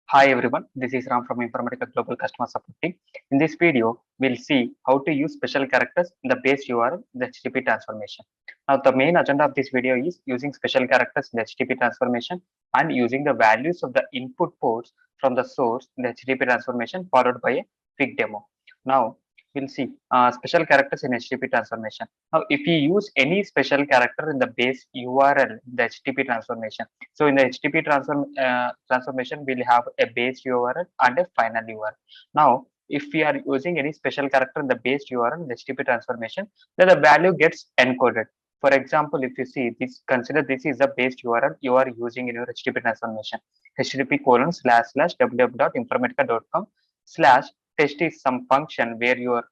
Hi everyone, this is Ram from Informatica Global Customer Support Team. In this video, we'll see how to use special characters in the base URL, the HTTP transformation. Now, the main agenda of this video is using special characters in the HTTP transformation and using the values of the input ports from the source in the HTTP transformation followed by a quick demo. Now, we'll see special characters in HTTP transformation. Now, if you use any special character in the base URL in the HTTP transformation, so in the HTTP transformation, we'll have a base URL and a final URL. Now, if we are using any special character in the base URL in the HTTP transformation, then the value gets encoded. For example, if you see this, consider this is the base URL you are using in your HTTP transformation. http://www.informatica.com slash test is some function where you are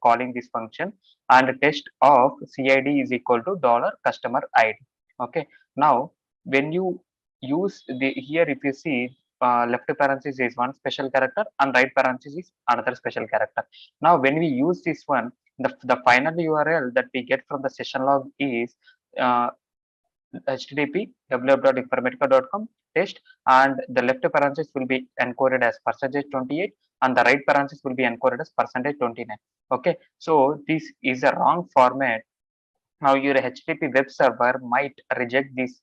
calling this function, and test of CID is equal to $customer ID. Okay. Now, when you use the here, if you see left parenthesis is one special character and right parenthesis is another special character. Now when we use this one, the final URL that we get from the session log is http www.informatica.com test, and the left parenthesis will be encoded as %28 and the right parenthesis will be encoded as %29. Okay, so this is a wrong format. Now your HTTP web server might reject this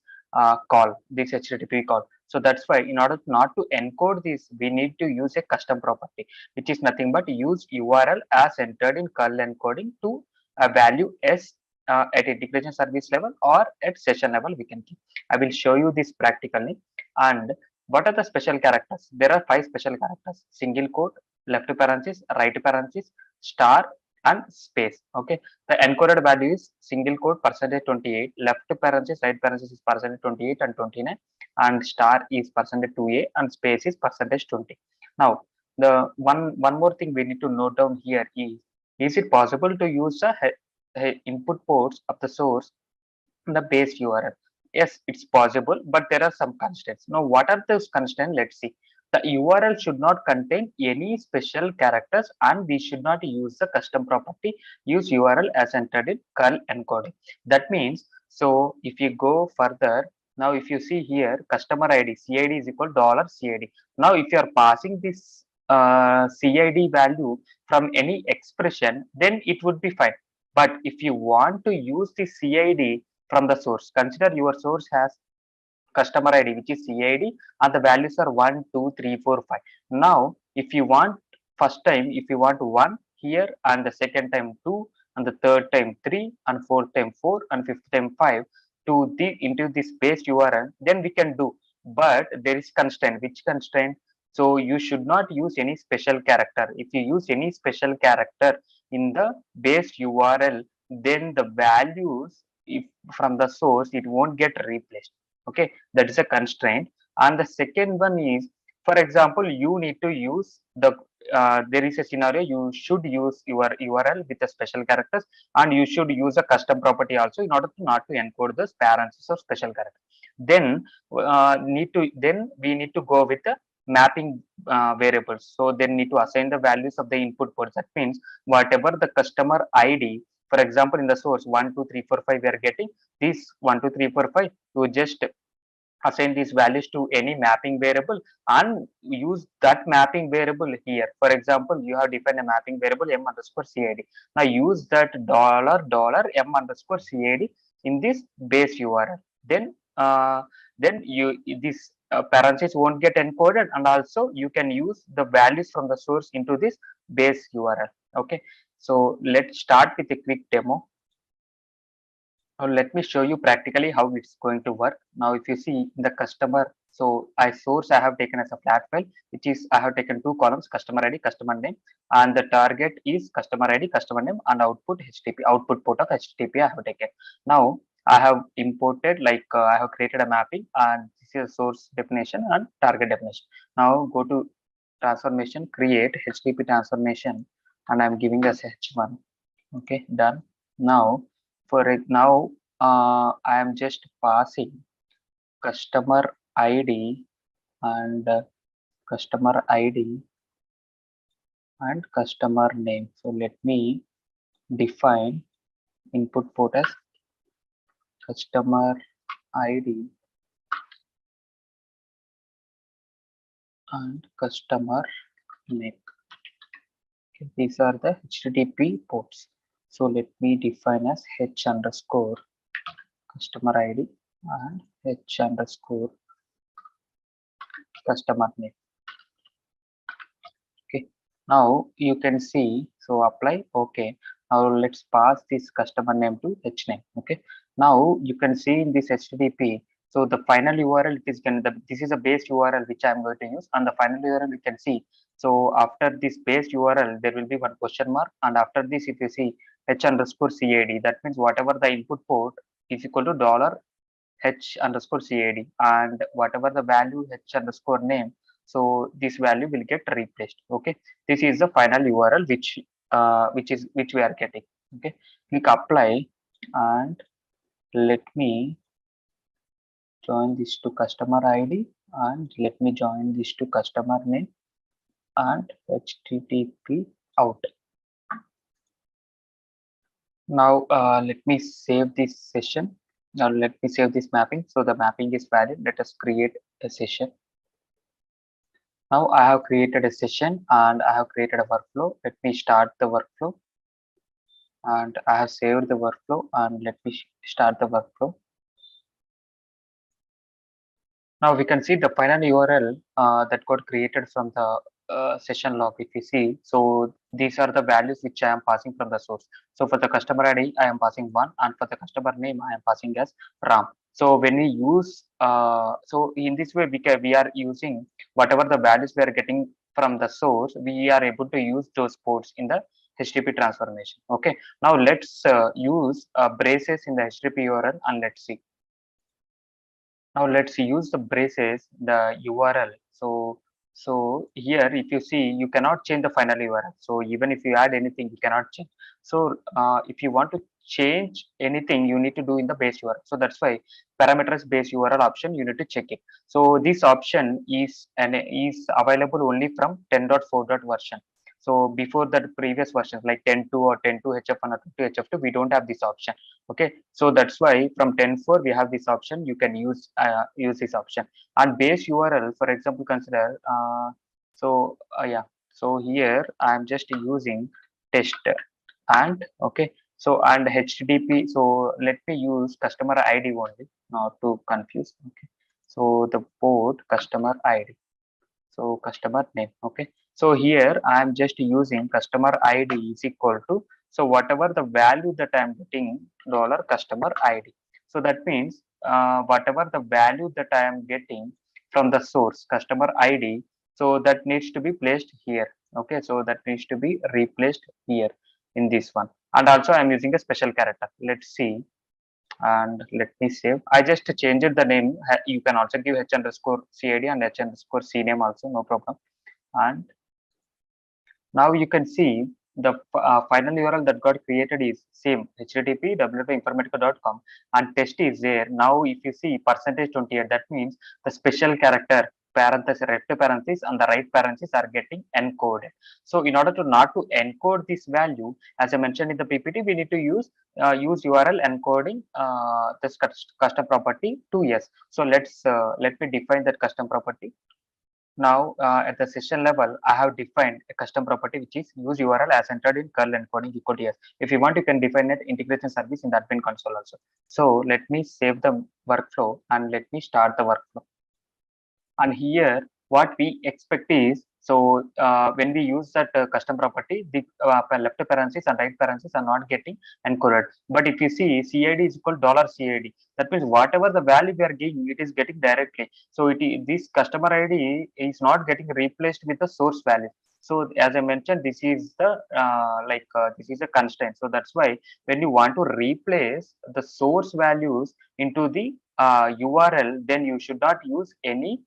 this HTTP call. So that's why in order not to encode this, we need to use a custom property, which is nothing but use URL as entered in curl encoding to a value S at integration service level or at session level we can keep. I will show you this practically. And what are the special characters? There are 5 special characters: single quote, left parenthesis, right parenthesis, star, and space. Okay, the encoded value is single quote %28, left parenthesis, right parenthesis is %28 and 29, and star is %2a, and space is %20. Now, the one more thing we need to note down here is it possible to use the input ports of the source in the base URL? Yes, it's possible, but there are some constraints. Now, what are those constraints? Let's see. The URL should not contain any special characters, and we should not use the custom property. Use URL as entered in curl encoding. That means, so if you go further, now if you see here, customer ID, CID is equal to $CID. Now, if you are passing this CID value from any expression, then it would be fine. But if you want to use the CID from the source, consider your source has customer ID, which is CID, and the values are 1, 2, 3, 4, 5. Now, if you want first time, if you want 1 here, and the second time 2, and the third time 3, and fourth time 4, and fifth time 5 to the into this base URL, then we can do. But there is constraint. Which constraint? So you should not use any special character. If you use any special character in the base URL, then the values if from the source it won't get replaced. Okay, that is a constraint. And the second one is, for example, you need to use the there is a scenario you should use your URL with the special characters, and you should use a custom property also in order to not to encode the parentheses or special character. Then we need to go with the mapping variables. So then need to assign the values of the input ports. That means whatever the customer ID, for example, in the source 1, 2, 3, 4, 5, we are getting these 1, 2, 3, 4, 5. You just assign these values to any mapping variable and use that mapping variable here. For example, you have defined a mapping variable m underscore CID. Now use that $m underscore CID in this base URL. Then you this parentheses won't get encoded, and also you can use the values from the source into this base URL. Okay, so let's start with a quick demo. Now let me show you practically how it's going to work. Now if you see the customer, so I have taken as a flat file, which is I have taken 2 columns: customer ID, customer name, and the target is customer ID, customer name, and output HTTP, output port of HTTP I have taken. Now I have imported, like I have created a mapping, and this is source definition and target definition. Now go to transformation, create HTTP transformation, and I'm giving us H1. Okay, done. Now for it, now I am just passing customer ID and customer ID and customer name. So let me define input port as customer ID and customer name. Okay, these are the HTTP ports. So let me define as h underscore customer ID and h underscore customer name. Okay, now you can see, so apply. Okay, now let's pass this customer name to h name. Okay, now you can see in this HTTP, so the final URL is going to, this is a base URL which I'm going to use, and the final URL you can see. So after this base URL, there will be one question mark, and after this, if you see h underscore CAD, that means whatever the input port is equal to dollar h underscore CAD, and whatever the value h underscore name, so this value will get replaced. Okay, this is the final URL which we are getting. Okay, click apply, and let me join this to customer ID, and let me join this to customer name and HTTP out. Now let me save this session. Now let me save this mapping. So the mapping is valid. Let us create a session. Now I have created a session and I have created a workflow. Let me start the workflow, and I have saved the workflow, and let me start the workflow. Now we can see the final URL that got created from the session log. If you see, so these are the values which I am passing from the source. So for the customer ID, I am passing 1, and for the customer name, I am passing as Ram. So when we use, so in this way, we are using whatever the values we are getting from the source, we are able to use those ports in the HTTP transformation. Okay. Now let's use braces in the HTTP URL, and let's see. Now let's use the braces, the URL. So here, if you see, you cannot change the final URL. So even if you add anything, you cannot change. So if you want to change anything, you need to do in the base URL. So that's why parameters base URL option, you need to check it. So this option is available only from 10.4 version. So before that previous versions like 10.2 or 10.2 HF1 or 2 HF2, we don't have this option. Okay, so that's why from 10.4 we have this option. You can use this option. And base URL, for example, consider yeah, so here I'm just using test, and okay, so and HTTP, so let me use customer ID only, not to confuse. Okay, so the port customer ID, so customer name. Okay, so here I am just using customer ID is equal to, so whatever the value that I am getting, dollar customer ID. So that means whatever the value that I am getting from the source customer ID, so that needs to be placed here. Okay, so that needs to be replaced here in this one. And also I'm using a special character. Let's see, and let me save. I just changed the name. You can also give h underscore CID and h underscore C name also, no problem. And now you can see the final URL that got created is same, http www.informatica.com, and test is there. Now if you see percentage 28, that means the special character parenthesis, left parenthesis and the right parenthesis are getting encoded. So in order to not to encode this value, as I mentioned in the PPT, we need to use URL encoding this custom property to yes. So let me define that custom property. Now at the session level, I have defined a custom property which is use URL as entered in curl encoding equal to yes. If you want, you can define it integration service in the admin console also. So let me save the workflow and let me start the workflow. And here what we expect is, so when we use that custom property, the left parenthesis and right parenthesis are not getting encoded. But if you see CID is equal to $CID, that means whatever the value we are giving, it is getting directly. So this customer ID is not getting replaced with the source value. So as I mentioned, this is the this is a constraint. So that's why when you want to replace the source values into the URL, then you should not use any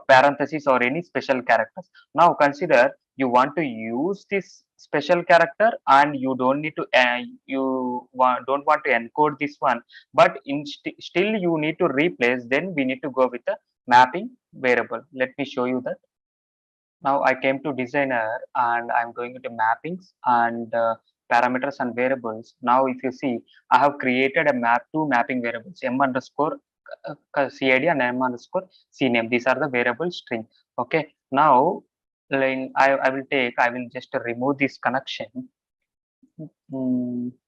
parentheses or any special characters. Now consider you want to use this special character and you don't need to don't want to encode this one, but still you need to replace, then we need to go with the mapping variable. Let me show you that. Now I came to designer and I'm going into mappings and parameters and variables. Now if you see, I have created a two mapping variables, m underscore CID and m underscore CNAME. These are the variable string. Okay, now I will just remove this connection.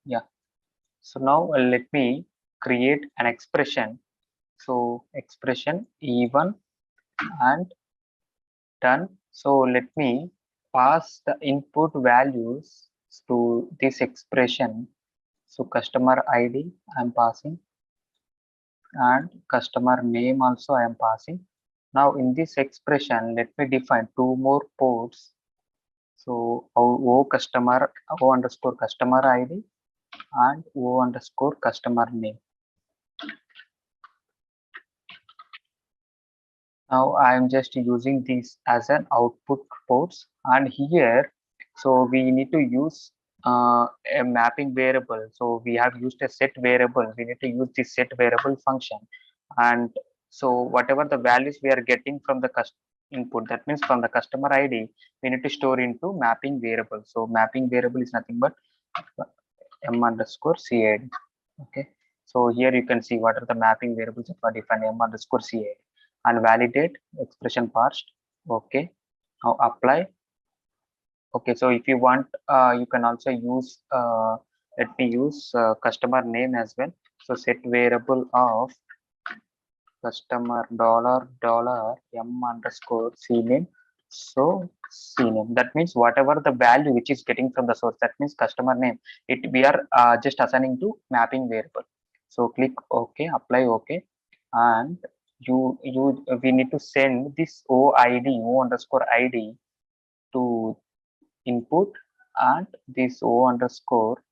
Yeah, so now let me create an expression. So expression E1 and done. So let me pass the input values to this expression. So customer ID I am passing and customer name also I am passing. Now in this expression, let me define two more ports. So O customer, O underscore customer ID and O underscore customer name. Now I am just using this as an output ports, and here, so we need to use a mapping variable. So we have used a set variable. We need to use this set variable function, and so whatever the values we are getting from the input, that means from the customer ID, we need to store into mapping variable. So mapping variable is nothing but m underscore cid. Okay, so here you can see what are the mapping variables that are defined, m underscore cid, and validate expression parsed. Okay, now apply. Okay, so if you want, you can also use let me use customer name as well. So set variable of customer dollar m underscore cname. So cname, that means whatever the value which is getting from the source, that means customer name, it we are just assigning to mapping variable. So click OK, apply OK, and we need to send this OID, O underscore ID, to input, and this O underscore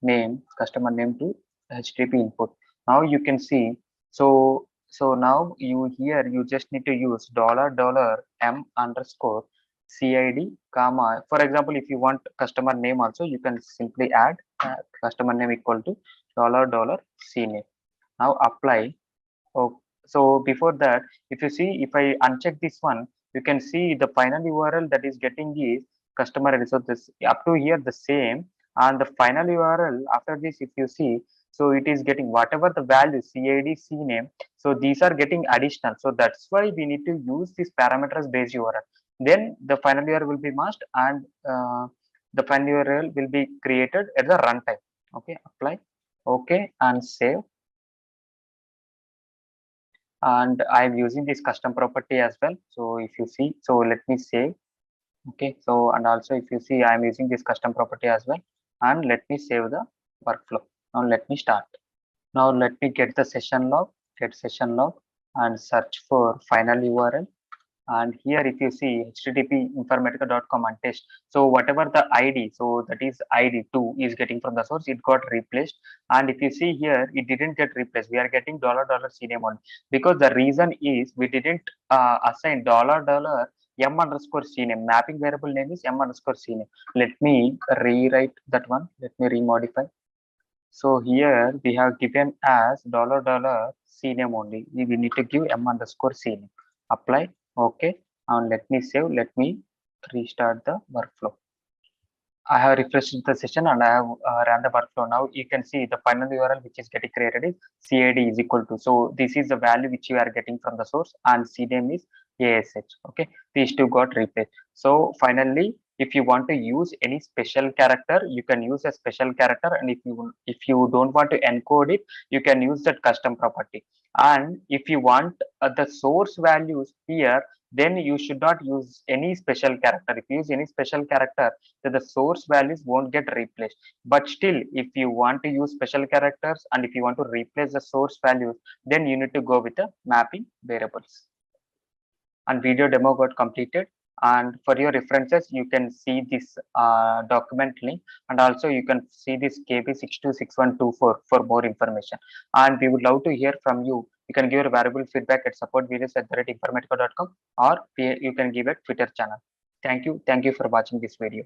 name, customer name, to HTTP input. Now you can see, so now you just need to use dollar m underscore CID comma. For example, if you want customer name also, you can simply add customer name equal to dollar CName. Now apply. Oh, so before that, if you see, if I uncheck this one, you can see the final URL that is getting is customer ID. So this up to here the same, and the final URL after this, if you see, so it is getting whatever the value CID, CName. So these are getting additional. So that's why we need to use this parameters based URL. Then the final URL will be masked, and the final URL will be created at the runtime. Okay, apply, okay, and save. And I'm using this custom property as well. So if you see, so let me save. Okay, so and also if you see, I'm using this custom property as well, and let me save the workflow. Now let me start. Now let me get the session log, get session log, and search for final URL. And here if you see http informatica.com and test, so whatever the id, so that is id2 is getting from the source, it got replaced. And if you see here, it didn't get replaced, we are getting dollar cname only, because the reason is we didn't assign dollar m underscore cname. Mapping variable name is m underscore cname. Let me rewrite that one, let me remodify. So here we have given as dollar cname only. We need to give m underscore cname. Apply. Okay. And let me save. Let me restart the workflow. I have refreshed the session and I have ran the workflow. Now you can see the final URL which is getting created is CID is equal to. So this is the value which you are getting from the source, and CNAME is ASH. Okay, these two got replaced. So finally, if you want to use any special character, you can use a special character, and if you don't want to encode it, you can use that custom property. And if you want the source values here, then you should not use any special character. If you use any special character, then the source values won't get replaced. But still, if you want to use special characters and if you want to replace the source values, then you need to go with the mapping variables. And video demo got completed. And for your references, you can see this document link, and also you can see this KB626124 for more information. And we would love to hear from you. You can give your valuable feedback at supportvideos@informatica.com, or you can give a Twitter channel. Thank you for watching this video.